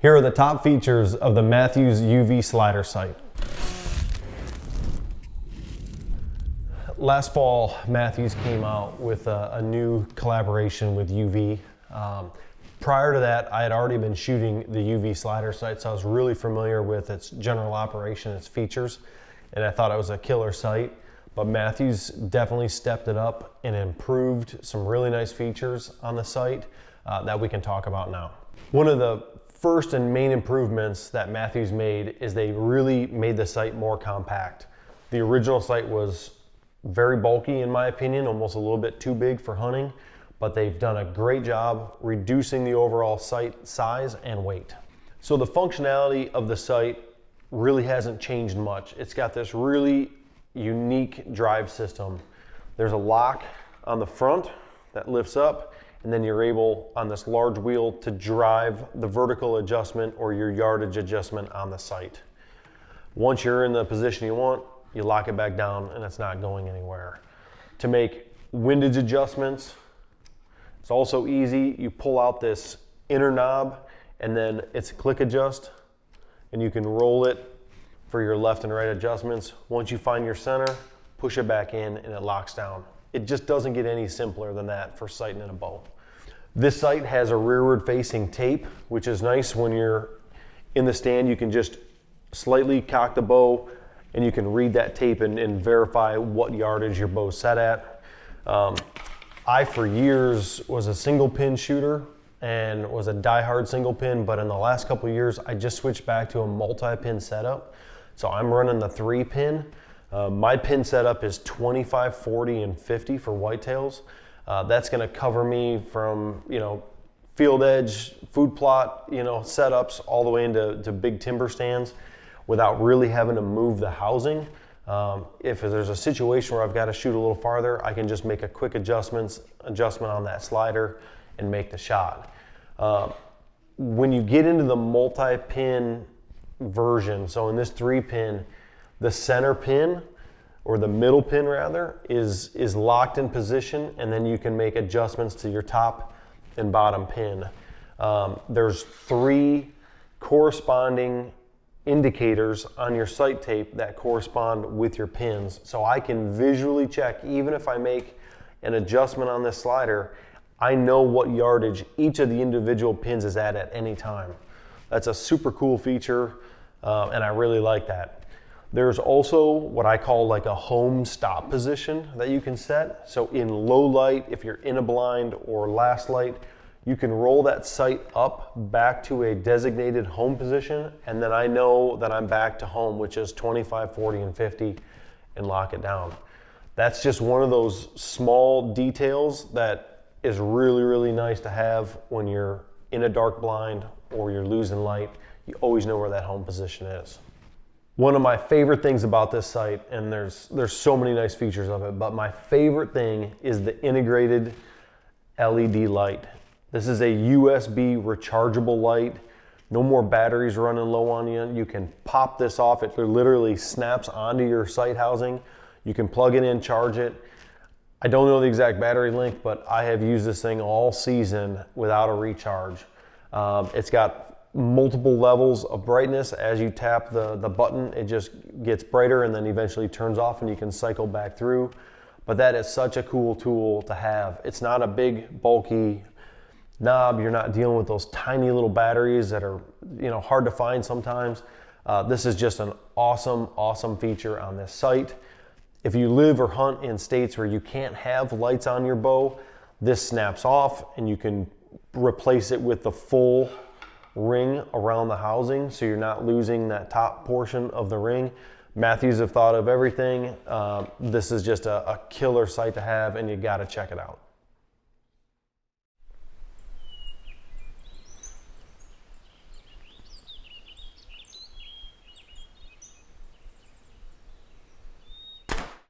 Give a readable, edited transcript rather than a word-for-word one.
Here are the top features of the Mathews UV slider sight. Last fall, Mathews came out with a new collaboration with UV. Prior to that, I had already been shooting the UV slider sight, so I was really familiar with its general operation, its features, and I thought it was a killer sight. But Mathews definitely stepped it up and improved some really nice features on the sight that we can talk about now. One of the first and main improvements that Mathews made is they really made the sight more compact. The original sight was very bulky in my opinion, almost a little bit too big for hunting, but they've done a great job reducing the overall sight size and weight. So the functionality of the sight really hasn't changed much. It's got this really unique drive system. There's a lock on the front that lifts up, and then you're able on this large wheel to drive the vertical adjustment or your yardage adjustment on the sight. Once you're in the position you want, you lock it back down and it's not going anywhere. To make windage adjustments, it's also easy. You pull out this inner knob and then it's a click adjust, and you can roll it for your left and right adjustments. Once you find your center, push it back in and it locks down. It just doesn't get any simpler than that for sighting in a bow. This sight has a rearward facing tape, which is nice when you're in the stand. You can just slightly cock the bow and you can read that tape and verify what yardage your bow's set at. I, for years, was a single pin shooter and was a die-hard single pin, but in the last couple of years, I just switched back to a multi-pin setup. So I'm running the 3-pin. My pin setup is 25, 40, and 50 for whitetails. That's gonna cover me from, field edge, food plot, setups all the way into big timber stands without really having to move the housing. If there's a situation where I've got to shoot a little farther, I can just make a quick adjustment on that slider and make the shot. When you get into the multi-pin version, so in this 3-pin, the center pin, or the middle pin rather, is locked in position, and then you can make adjustments to your top and bottom pin. There's 3 corresponding indicators on your sight tape that correspond with your pins. So I can visually check, even if I make an adjustment on this slider, I know what yardage each of the individual pins is at any time. That's a super cool feature, and I really like that. There's also what I call like a home stop position that you can set. So in low light, if you're in a blind or last light, you can roll that sight up back to a designated home position, and then I know that I'm back to home, which is 25, 40, and 50, and lock it down. That's just one of those small details that is really, really nice to have when you're in a dark blind or you're losing light. You always know where that home position is. One of my favorite things about this sight, and there's so many nice features of it, but my favorite thing is the integrated LED light. This is a USB rechargeable light. No more batteries running low on you. You can pop this off. It literally snaps onto your sight housing. You can plug it in, charge it. I don't know the exact battery length, but I have used this thing all season without a recharge. It's got multiple levels of brightness. As you tap the button, it just gets brighter and then eventually turns off and you can cycle back through. But that is such a cool tool to have. It's not a big, bulky knob. You're not dealing with those tiny little batteries that are hard to find sometimes. This is just an awesome feature on this sight. If you live or hunt in states where you can't have lights on your bow, this snaps off and you can replace it with the full ring around the housing, so you're not losing that top portion of the ring. Mathews have thought of everything. This is just a killer sight to have, and you got to check it out.